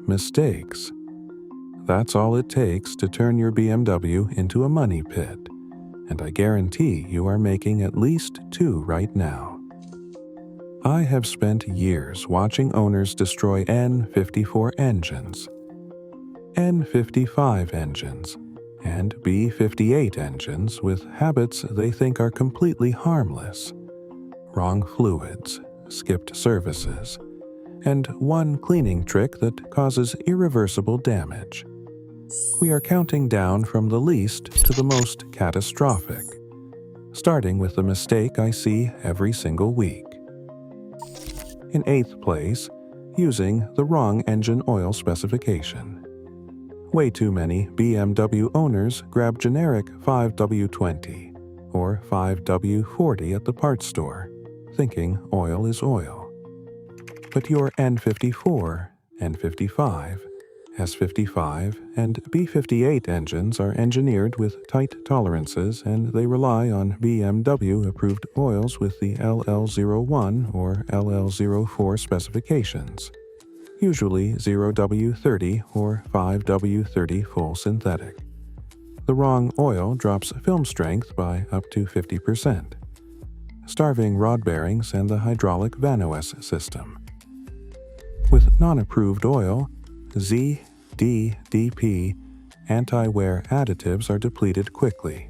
mistakes. That's all it takes to turn your BMW into a money pit, and I guarantee you are making at least 2 right now. I have spent years watching owners destroy N54 engines, N55 engines, and B58 engines with habits they think are completely harmless. Wrong fluids, skipped services, and one cleaning trick that causes irreversible damage. We are counting down from the least to the most catastrophic, starting with the mistake I see every single week. In 8th place, using the wrong engine oil specification. Way too many BMW owners grab generic 5W20 or 5W40 at the parts store, thinking oil is oil. But your N54, N55, S55, and B58 engines are engineered with tight tolerances, and they rely on BMW-approved oils with the LL01 or LL04 specifications, usually 0W30 or 5W30 full synthetic. The wrong oil drops film strength by up to 50%, starving rod bearings and the hydraulic VANOS system. With non-approved oil, Z, D, DP, anti-wear additives are depleted quickly.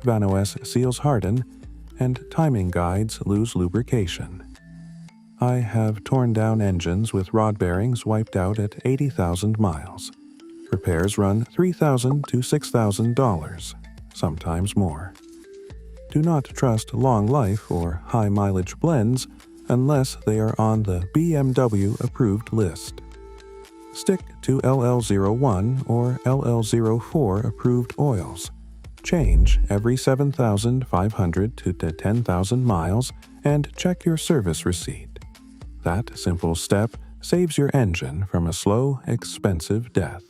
VANOS seals harden, and timing guides lose lubrication. I have torn down engines with rod bearings wiped out at 80,000 miles. Repairs run $3,000 to $6,000, sometimes more. Do not trust long life or high mileage blends unless they are on the BMW approved list. Stick to LL01 or LL04 approved oils. Change every 7,500 to 10,000 miles and check your service receipt. That simple step saves your engine from a slow, expensive death.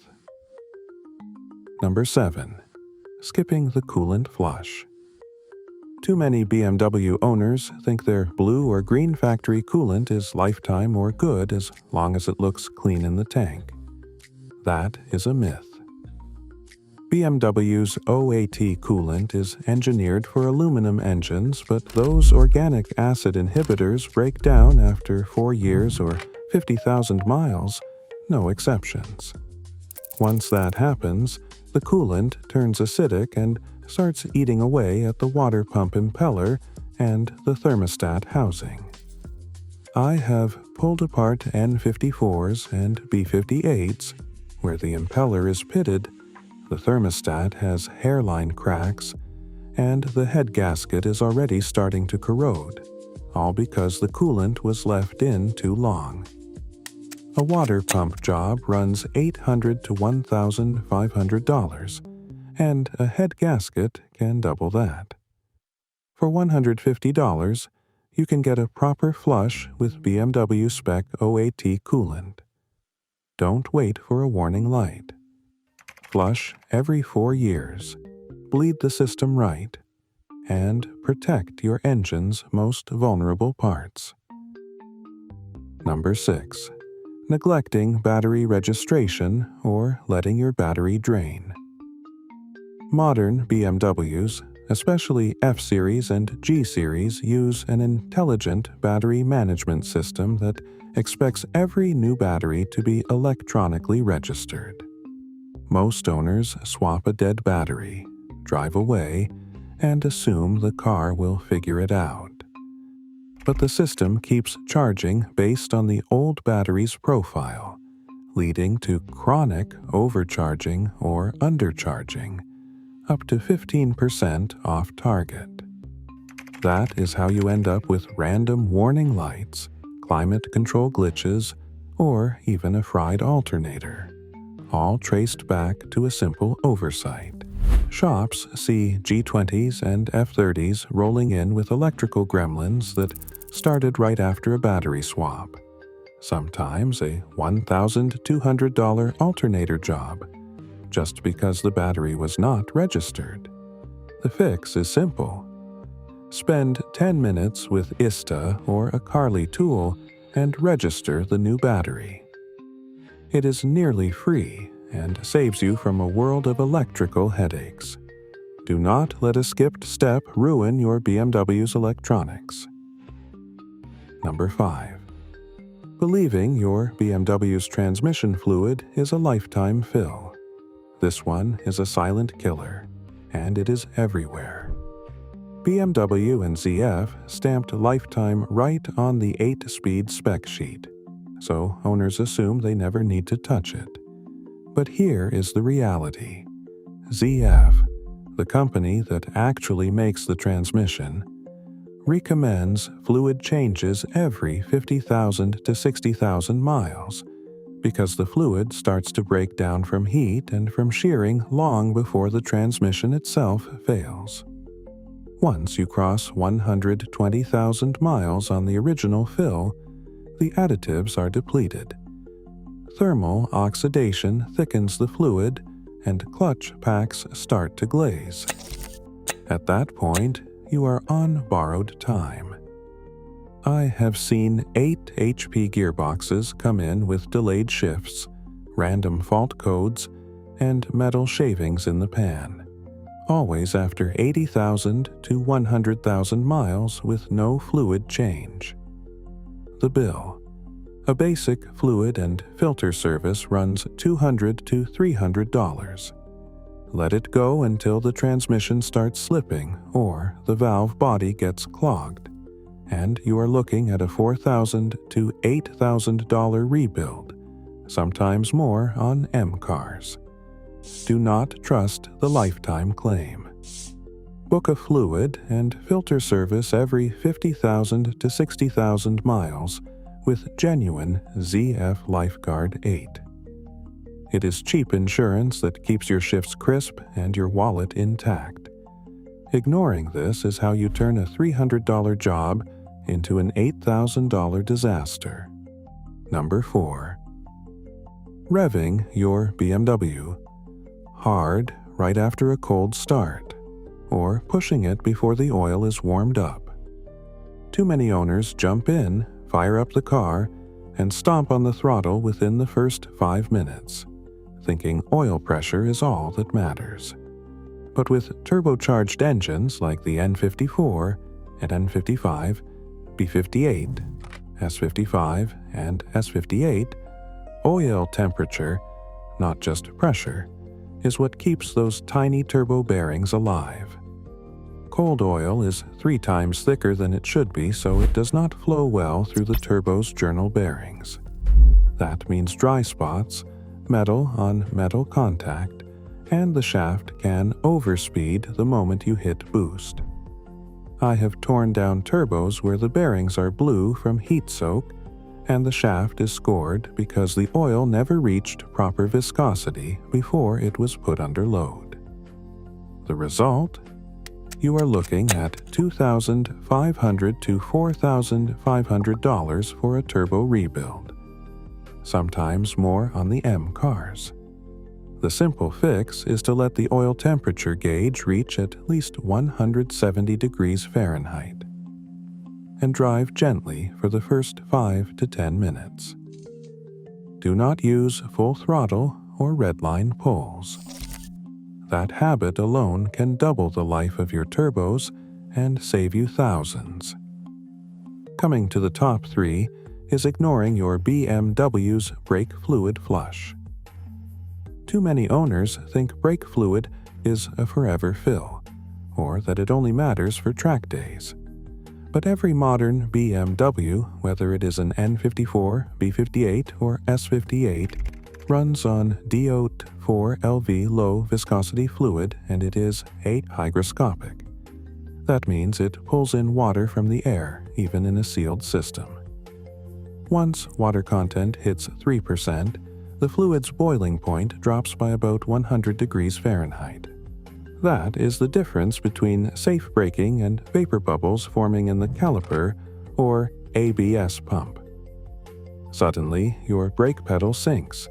Number 7. Skipping the coolant flush. Too many BMW owners think their blue or green factory coolant is lifetime or good as long as it looks clean in the tank. That is a myth. BMW's OAT coolant is engineered for aluminum engines, but those organic acid inhibitors break down after 4 years or 50,000 miles, no exceptions. Once that happens, the coolant turns acidic and starts eating away at the water pump impeller and the thermostat housing. I have pulled apart N54s and B58s, where the impeller is pitted, the thermostat has hairline cracks, and the head gasket is already starting to corrode, all because the coolant was left in too long. A water pump job runs $800 to $1,500, and a head gasket can double that. For $150, you can get a proper flush with BMW spec OAT coolant. Don't wait for a warning light. Flush every 4 years, bleed the system right, and protect your engine's most vulnerable parts. Number 6. Neglecting battery registration or letting your battery drain. Modern BMWs, especially F-Series and G-Series, use an intelligent battery management system that expects every new battery to be electronically registered. Most owners swap a dead battery, drive away, and assume the car will figure it out. But the system keeps charging based on the old battery's profile, leading to chronic overcharging or undercharging, up to 15% off target. That is how you end up with random warning lights, climate control glitches, or even a fried alternator, all traced back to a simple oversight. Shops see G20s and F30s rolling in with electrical gremlins that started right after a battery swap, sometimes a $1,200 alternator job, just because the battery was not registered. The fix is simple. Spend 10 minutes with ISTA or a Carly tool and register the new battery. It is nearly free and saves you from a world of electrical headaches. Do not let a skipped step ruin your BMW's electronics. Number 5. Believing your BMW's transmission fluid is a lifetime fill. This one is a silent killer, and it is everywhere. BMW and ZF stamped lifetime right on the 8-speed spec sheet, so owners assume they never need to touch it. But here is the reality. ZF, the company that actually makes the transmission, recommends fluid changes every 50,000 to 60,000 miles because the fluid starts to break down from heat and from shearing long before the transmission itself fails. Once you cross 120,000 miles on the original fill, the additives are depleted. Thermal oxidation thickens the fluid, and clutch packs start to glaze. At that point, you are on borrowed time. I have seen 8 HP gearboxes come in with delayed shifts, random fault codes, and metal shavings in the pan, always after 80,000 to 100,000 miles with no fluid change. The bill. A basic fluid and filter service runs $200 to $300. Let it go until the transmission starts slipping or the valve body gets clogged, and you are looking at a $4,000 to $8,000 rebuild, sometimes more on M cars. Do not trust the lifetime claim. Book a fluid and filter service every 50,000 to 60,000 miles with genuine ZF Lifeguard 8. It is cheap insurance that keeps your shifts crisp and your wallet intact. Ignoring this is how you turn a $300 job into an $8,000 disaster. Number 4. Revving your BMW. Hard right after a cold start, or pushing it before the oil is warmed up. Too many owners jump in, fire up the car, and stomp on the throttle within the first 5 minutes, thinking oil pressure is all that matters. But with turbocharged engines like the N54 and N55, B58, S55, and S58, oil temperature, not just pressure, is what keeps those tiny turbo bearings alive. Cold oil is 3 times thicker than it should be, so it does not flow well through the turbo's journal bearings. That means dry spots, metal on metal contact, and the shaft can overspeed the moment you hit boost. I have torn down turbos where the bearings are blue from heat soak, and the shaft is scored because the oil never reached proper viscosity before it was put under load. The result? You are looking at $2,500 to $4,500 for a turbo rebuild, sometimes more on the M cars. The simple fix is to let the oil temperature gauge reach at least 170 degrees Fahrenheit, and drive gently for the first 5 to 10 minutes. Do not use full throttle or redline pulls. That habit alone can double the life of your turbos and save you thousands. Coming to the top 3 is ignoring your BMW's brake fluid flush. Too many owners think brake fluid is a forever fill, or that it only matters for track days. But every modern BMW, whether it is an N54, B58, or S58, runs on DOT 4LV low viscosity fluid, and it is hygroscopic. That means it pulls in water from the air, even in a sealed system. Once water content hits 3%, the fluid's boiling point drops by about 100 degrees Fahrenheit. That is the difference between safe braking and vapor bubbles forming in the caliper or ABS pump. Suddenly, your brake pedal sinks.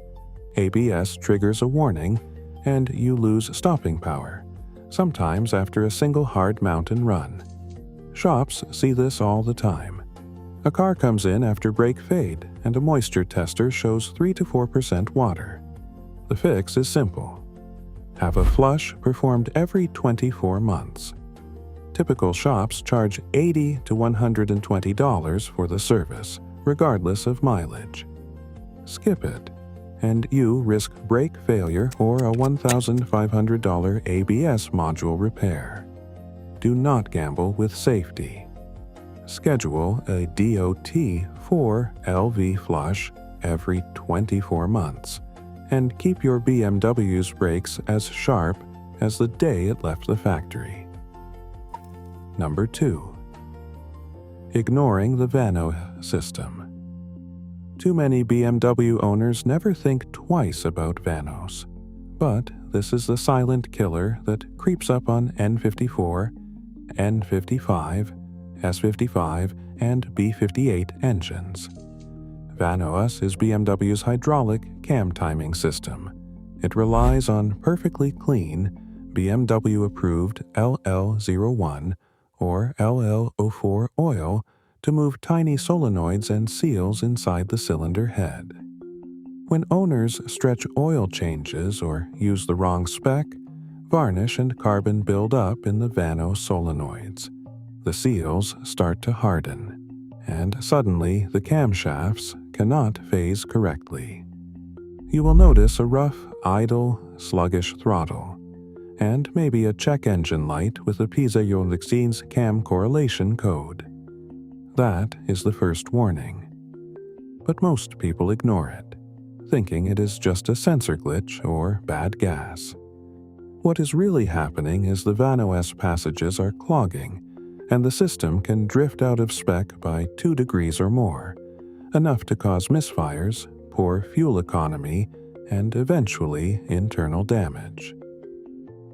ABS triggers a warning, and you lose stopping power, sometimes after a single hard mountain run. Shops see this all the time. A car comes in after brake fade and a moisture tester shows 3 to 4% water. The fix is simple. Have a flush performed every 24 months. Typical shops charge $80 to $120 for the service, regardless of mileage. Skip it, and you risk brake failure or a $1,500 ABS module repair. Do not gamble with safety. Schedule a DOT for LV flush every 24 months, and keep your BMW's brakes as sharp as the day it left the factory. Number 2. Ignoring the VANOS system. Too many BMW owners never think twice about VANOS, but this is the silent killer that creeps up on N54, N55, S55, and B58 engines. VANOS is BMW's hydraulic cam timing system. It relies on perfectly clean, BMW-approved LL01 or LL04 oil to move tiny solenoids and seals inside the cylinder head. When owners stretch oil changes or use the wrong spec, varnish and carbon build up in the VANOS solenoids. The seals start to harden, and suddenly the camshafts cannot phase correctly. You will notice a rough, idle, sluggish throttle, and maybe a check engine light with a piezoelectrique's cam correlation code. That is the first warning. But most people ignore it, thinking it is just a sensor glitch or bad gas. What is really happening is the VANOS passages are clogging, and the system can drift out of spec by 2 degrees or more, enough to cause misfires, poor fuel economy, and eventually internal damage.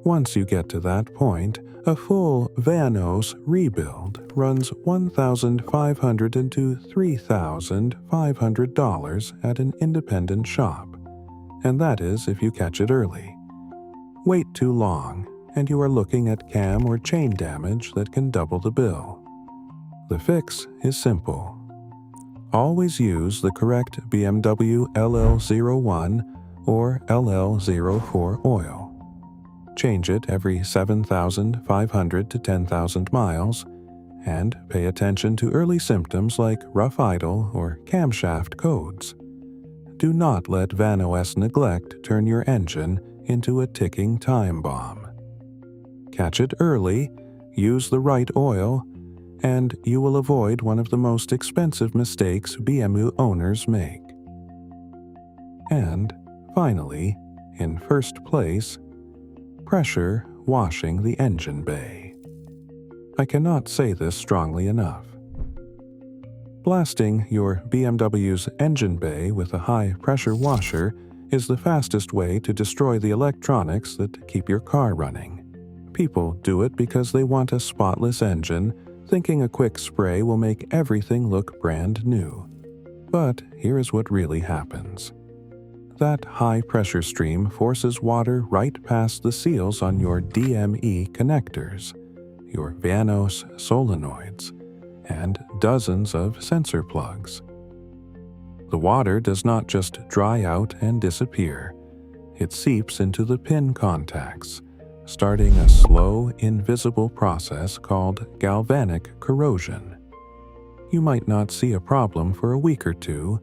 Once you get to that point, a full VANOS rebuild runs $1,500 to $3,500 at an independent shop, and that is if you catch it early. Wait too long, and you are looking at cam or chain damage that can double the bill. The fix is simple. Always use the correct BMW LL01 or LL04 oil. Change it every 7,500 to 10,000 miles, and pay attention to early symptoms like rough idle or camshaft codes. Do not let VANOS neglect turn your engine into a ticking time bomb. Catch it early, use the right oil, and you will avoid one of the most expensive mistakes BMW owners make. And, finally, in first place, pressure washing the engine bay. I cannot say this strongly enough. Blasting your BMW's engine bay with a high-pressure washer is the fastest way to destroy the electronics that keep your car running. People do it because they want a spotless engine, thinking a quick spray will make everything look brand new. But here is what really happens. That high-pressure stream forces water right past the seals on your DME connectors, your VANOS solenoids, and dozens of sensor plugs. The water does not just dry out and disappear. It seeps into the pin contacts, starting a slow, invisible process called galvanic corrosion. You might not see a problem for a week or two,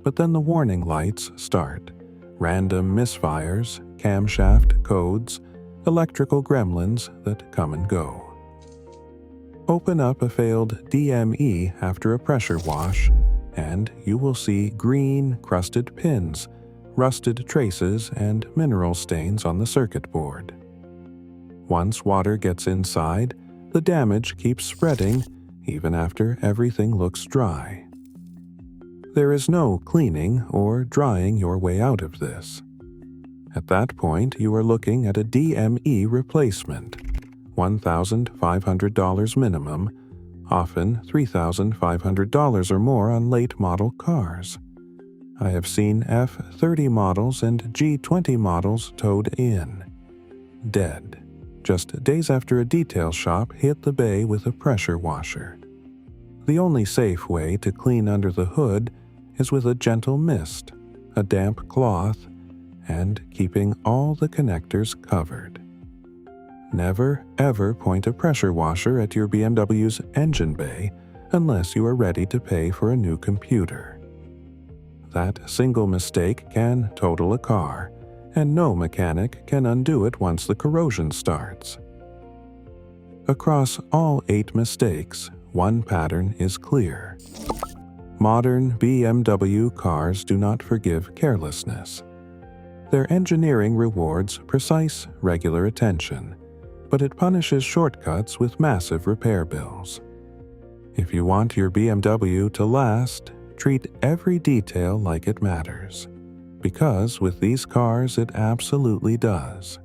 but then the warning lights start. Random misfires, camshaft codes, electrical gremlins that come and go. Open up a failed DME after a pressure wash, and you will see green, crusted pins, rusted traces, and mineral stains on the circuit board. Once water gets inside, the damage keeps spreading even after everything looks dry. There is no cleaning or drying your way out of this. At that point, you are looking at a DME replacement, $1,500 minimum, often $3,500 or more on late model cars. I have seen F30 models and G20 models towed in, dead, just days after a detail shop hit the bay with a pressure washer. The only safe way to clean under the hood is with a gentle mist, a damp cloth, and keeping all the connectors covered. Never, ever point a pressure washer at your BMW's engine bay unless you are ready to pay for a new computer. That single mistake can total a car, and no mechanic can undo it once the corrosion starts. Across all 8 mistakes, one pattern is clear. Modern BMW cars do not forgive carelessness. Their engineering rewards precise, regular attention, but it punishes shortcuts with massive repair bills. If you want your BMW to last, treat every detail like it matters, because with these cars it absolutely does.